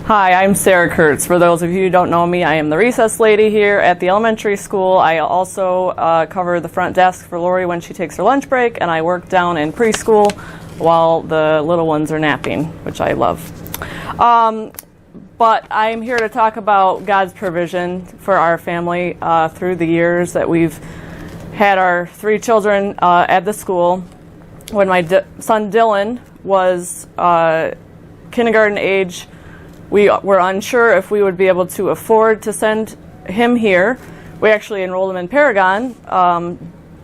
Hi, I'm Sarah Kurtz. For those of you who don't know me, I am the recess lady here at the elementary school. I also cover the front desk for Lori when she takes her lunch break, and I work down in preschool while the little ones are napping, which I love. But I'm here to talk about God's provision for our family through the years that we've had our three children at the school. When my son Dylan was kindergarten age, we were unsure if we would be able to afford to send him here. We actually enrolled him in Paragon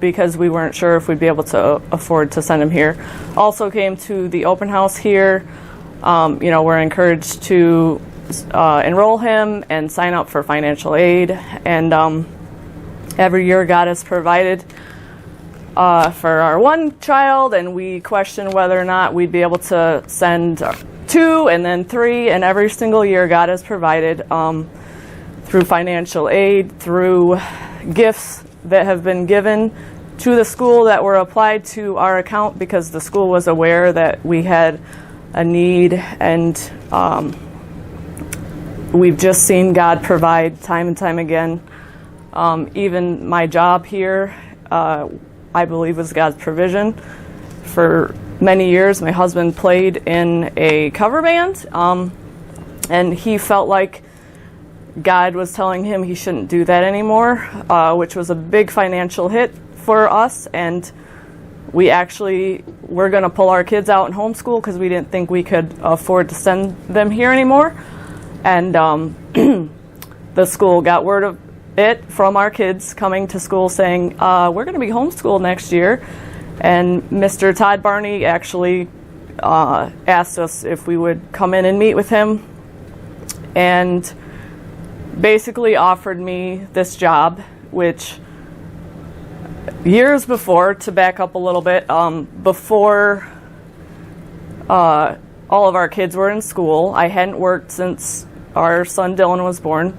because we weren't sure if we'd be able to afford to send him here. Also came to the open house here. We're encouraged to enroll him and sign up for financial aid. And every year God has provided for our one child, and we question whether or not we'd be able to send two and then three, and every single year God has provided through financial aid, through gifts that have been given to the school that were applied to our account because the school was aware that we had a need, and we've just seen God provide time and time again. Even my job here, I believe, was God's provision. For many years, my husband played in a cover band, and he felt like God was telling him he shouldn't do that anymore, which was a big financial hit for us. And we actually were going to pull our kids out and homeschool because we didn't think we could afford to send them here anymore. And the school got word of it from our kids coming to school saying, we're going to be homeschooled next year. And Mr. Todd Barney actually asked us if we would come in and meet with him, and basically offered me this job, which years before, to back up a little bit, before all of our kids were in school, I hadn't worked since our son Dylan was born.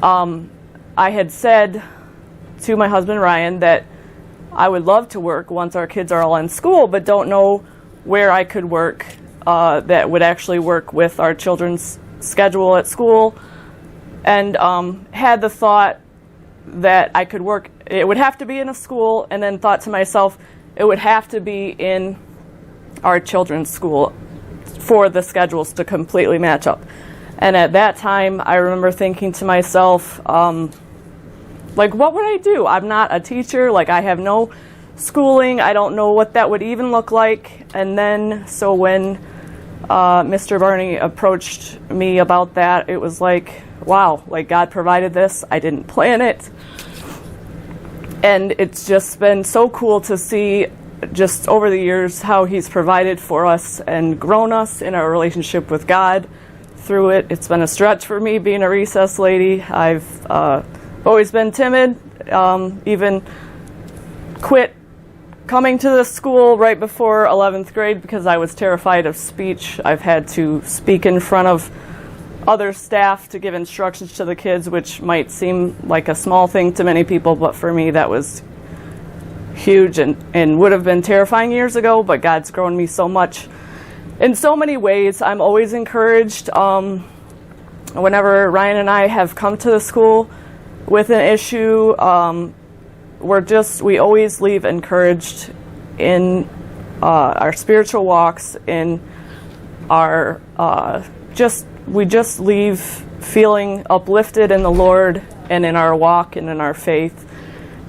I had said to my husband Ryan that I would love to work once our kids are all in school, but don't know where I could work that would actually work with our children's schedule at school, and had the thought that I could work, it would have to be in a school, and then thought to myself, it would have to be in our children's school for the schedules to completely match up. And at that time, I remember thinking to myself, what would I do? I'm not a teacher. I have no schooling. I don't know what that would even look like. And then, so when Mr. Barney approached me about that, it was like, wow, God provided this. I didn't plan it. And it's just been so cool to see just over the years how he's provided for us and grown us in our relationship with God through it. It's been a stretch for me being a recess lady. I've always been timid, even quit coming to the school right before 11th grade because I was terrified of speech. I've had to speak in front of other staff to give instructions to the kids, which might seem like a small thing to many people, but for me that was huge and would have been terrifying years ago, but God's grown me so much in so many ways. I'm always encouraged whenever Ryan and I have come to the school with an issue. We always leave encouraged in our spiritual walks, in our we just leave feeling uplifted in the Lord and in our walk and in our faith.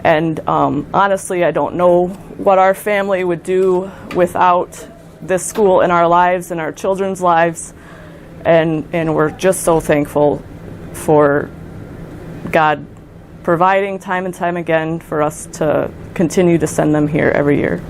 And honestly, I don't know what our family would do without this school in our lives and our children's lives. And we're just so thankful for God providing time and time again for us to continue to send them here every year.